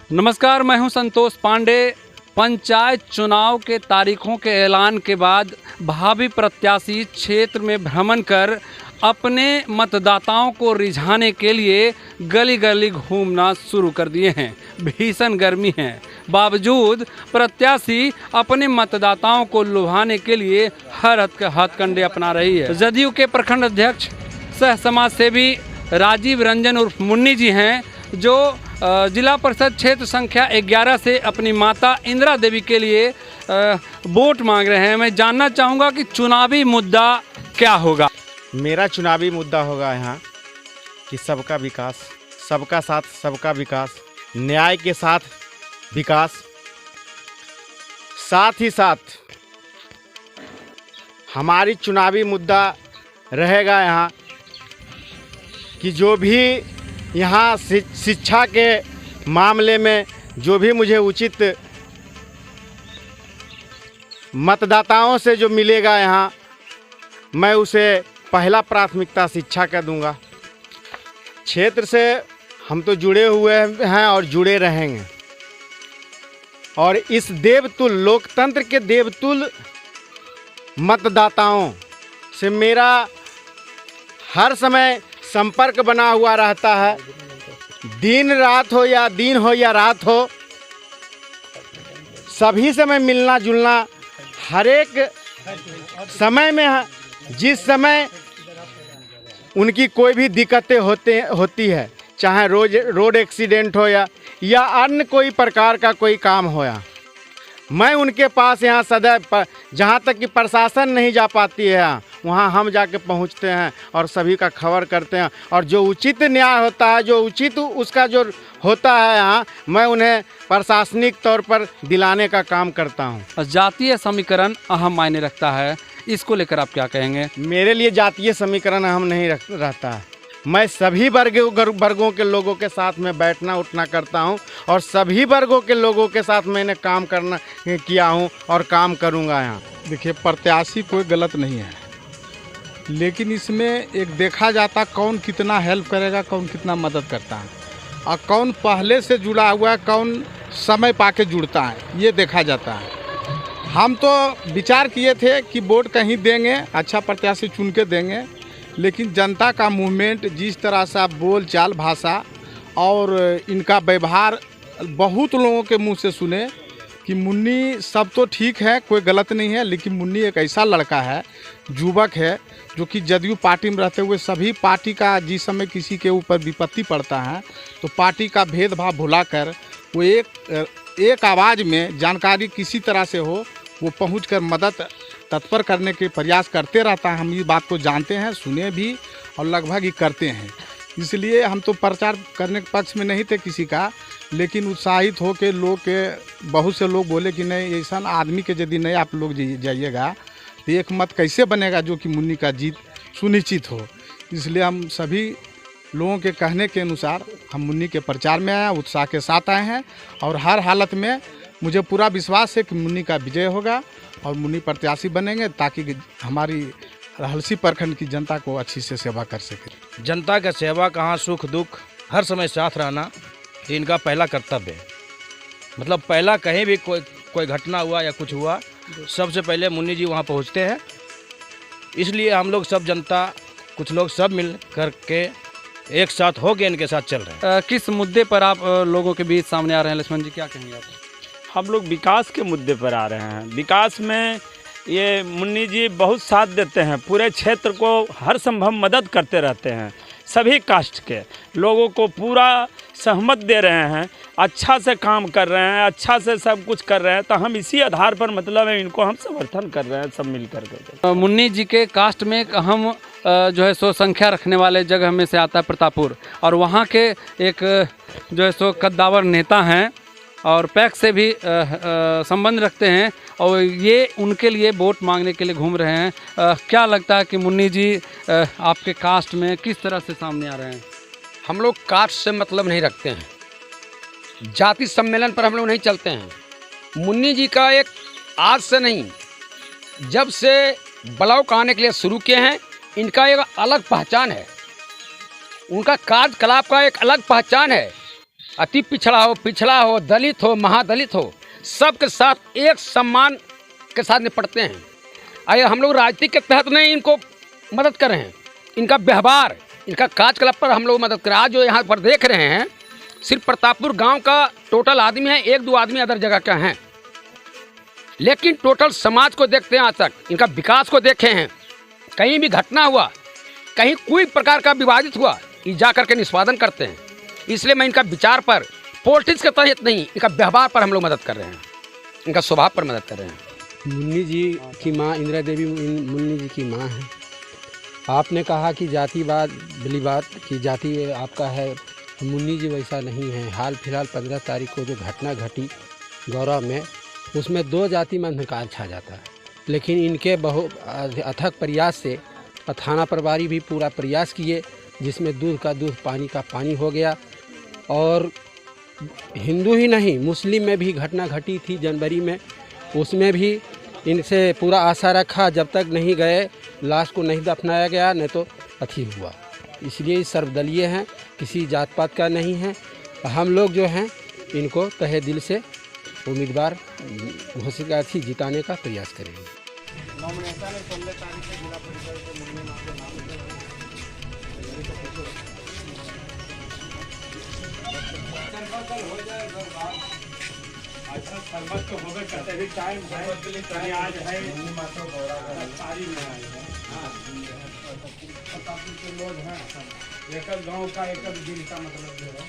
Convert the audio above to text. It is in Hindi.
नमस्कार, मैं हूं संतोष पांडे। पंचायत चुनाव के तारीखों के ऐलान के बाद भावी प्रत्याशी क्षेत्र में भ्रमण कर अपने मतदाताओं को रिझाने के लिए गली गली घूमना शुरू कर दिए हैं। भीषण गर्मी है, बावजूद प्रत्याशी अपने मतदाताओं को लुभाने के लिए हर हथकंडे अपना रही है। जदयू के प्रखंड अध्यक्ष सह समाज सेवी राजीव रंजन उर्फ मुन्नी जी हैं, जो जिला परिषद क्षेत्र संख्या 11 से अपनी माता इंदिरा देवी के लिए वोट मांग रहे हैं। मैं जानना चाहूँगा कि चुनावी मुद्दा क्या होगा। मेरा चुनावी मुद्दा होगा यहाँ कि सबका विकास, सबका साथ सबका विकास, न्याय के साथ विकास, साथ ही साथ हमारी चुनावी मुद्दा रहेगा यहाँ कि जो भी यहाँ शिक्षा के मामले में जो भी मुझे उचित मतदाताओं से जो मिलेगा यहाँ, मैं उसे पहला प्राथमिकता शिक्षा का दूंगा। क्षेत्र से हम तो जुड़े हुए हैं और जुड़े रहेंगे, और इस देवतुल्य लोकतंत्र के देवतुल्य मतदाताओं से मेरा हर समय संपर्क बना हुआ रहता है। दिन रात हो या दिन हो या रात हो, सभी से मैं मिलना जुलना हर एक समय में है। जिस समय उनकी कोई भी दिक्कतें होती है, चाहे रोड एक्सीडेंट हो या अन्य कोई प्रकार का कोई काम हो, मैं उनके पास यहाँ सदैव, जहाँ तक कि प्रशासन नहीं जा पाती है वहाँ हम जाके पहुँचते हैं और सभी का खबर करते हैं, और जो उचित न्याय होता है, जो उचित उसका जो होता है यहाँ, मैं उन्हें प्रशासनिक तौर पर दिलाने का काम करता हूँ। जातीय समीकरण अहम मायने रखता है, इसको लेकर आप क्या कहेंगे। मेरे लिए जातीय समीकरण अहम नहीं रहता है। मैं सभी वर्गों के लोगों के साथ में बैठना उठना करता हूं, और सभी वर्गों के लोगों के साथ मैंने काम करना किया हूं और काम करूंगा। यहाँ देखिए, प्रत्याशी कोई गलत नहीं है, लेकिन इसमें एक देखा जाता कौन कितना हेल्प करेगा, कौन कितना मदद करता है, और कौन पहले से जुड़ा हुआ है, कौन समय पाके जुड़ता है, ये देखा जाता है। हम तो विचार किए थे कि वोट कहीं देंगे, अच्छा प्रत्याशी चुन के देंगे, लेकिन जनता का मूवमेंट, जिस तरह से बोल चाल भाषा और इनका व्यवहार बहुत लोगों के मुंह से सुने कि मुन्नी सब तो ठीक है, कोई गलत नहीं है, लेकिन मुन्नी एक ऐसा लड़का है, युवक है, जो कि जदयू पार्टी में रहते हुए सभी पार्टी का, जिस समय किसी के ऊपर विपत्ति पड़ता है तो पार्टी का भेदभाव भुलाकर वो एक आवाज़ में जानकारी किसी तरह से हो, वो पहुंचकर मदद तत्पर करने के प्रयास करते रहता है। हम इस बात को जानते हैं, सुने भी और लगभग ही करते हैं। इसलिए हम तो प्रचार करने के पक्ष में नहीं थे किसी का, लेकिन उत्साहित हो के लोग के बहुत से लोग बोले कि नहीं, ऐसा आदमी के यदि नहीं आप लोग जाइएगा तो एक मत कैसे बनेगा जो कि मुन्नी का जीत सुनिश्चित हो। इसलिए हम सभी लोगों के कहने के अनुसार हम मुन्नी के प्रचार में आए, उत्साह के साथ आए हैं, और हर हालत में मुझे पूरा विश्वास है कि मुन्नी का विजय होगा और मुन्नी प्रत्याशी बनेंगे, ताकि हमारी रहलसी प्रखंड की जनता को अच्छी से सेवा कर सके। जनता का सेवा कहाँ सुख दुख हर समय साथ रहना इनका पहला कर्तव्य है। मतलब पहला कहीं भी कोई घटना हुआ या कुछ हुआ, सबसे पहले मुन्नी जी वहाँ पहुँचते हैं। इसलिए हम लोग सब जनता, कुछ लोग सब मिल करके एक साथ हो के इनके साथ चल रहे हैं। किस मुद्दे पर आप लोगों के बीच सामने आ रहे हैं, लक्ष्मण जी, क्या कहेंगे आप। हम लोग विकास के मुद्दे पर आ रहे हैं। विकास में ये मुन्नी जी बहुत साथ देते हैं, पूरे क्षेत्र को हर संभव मदद करते रहते हैं, सभी कास्ट के लोगों को पूरा सहमत दे रहे हैं, अच्छा से काम कर रहे हैं, अच्छा से सब कुछ कर रहे हैं। तो हम इसी आधार पर मतलब है इनको हम समर्थन कर रहे हैं सब मिल कर। मुन्नी जी के कास्ट में एक अहम जो है सो संख्या रखने वाले जगह में से आता है प्रतापपुर, और वहाँ के एक जो है सो कद्दावर नेता हैं और पैक्स से भी संबंध रखते हैं, और ये उनके लिए वोट मांगने के लिए घूम रहे हैं। क्या लगता है कि मुन्नी जी आपके कास्ट में किस तरह से सामने आ रहे हैं। हम लोग कास्ट से मतलब नहीं रखते हैं, जाति सम्मेलन पर हम लोग नहीं चलते हैं। मुन्नी जी का एक आज से नहीं, जब से ब्लॉक आने के लिए शुरू किए हैं, इनका एक अलग पहचान है, उनका कार्यकलाप का एक अलग पहचान है। अति पिछड़ा हो, दलित हो, महादलित हो, सबके साथ एक सम्मान के साथ निपटते हैं। आइए हम लोग राजनीति के तहत नहीं इनको मदद कर रहे हैं, इनका व्यवहार, इनका कार्यकलाप पर हम लोग मदद करें। आज जो यहाँ पर देख रहे हैं, सिर्फ प्रतापपुर गांव का टोटल आदमी है, 1-2 आदमी अदर जगह का हैं, लेकिन टोटल समाज को देखते हैं, आज तक इनका विकास को देखे हैं। कहीं भी घटना हुआ, कहीं कोई प्रकार का विवादित हुआ, ये जा करके निष्पादन करते हैं। इसलिए मैं इनका विचार पर, पॉलिटिक्स के तहत नहीं, इनका व्यवहार पर हम लोग मदद कर रहे हैं, इनका स्वभाव पर मदद कर रहे हैं। मुन्नी जी की माँ इंदिरा देवी मुन्नी जी की माँ है। आपने कहा कि जातिवाद बिलीवाद की जाति आपका है, मुन्नी जी वैसा नहीं है। हाल फिलहाल 15 तारीख को जो घटना घटी गौरव में, उसमें 2 जाति में अंधकार छा जाता है, लेकिन इनके अथक प्रयास से थाना प्रभारी भी पूरा प्रयास किए, जिसमें दूध का दूध, पानी का पानी हो गया। और हिंदू ही नहीं, मुस्लिम में भी घटना घटी थी जनवरी में, उसमें भी इनसे पूरा आशा रखा, जब तक नहीं गए लाश को नहीं दफनाया गया, नहीं तो अथी हुआ। इसलिए सर्वदलीय हैं, किसी जात पात का नहीं है। हम लोग जो हैं इनको तहे दिल से उम्मीदवार घोषित थी जिताने का प्रयास करेंगे। गाँव का एक दिन का मतलब जो है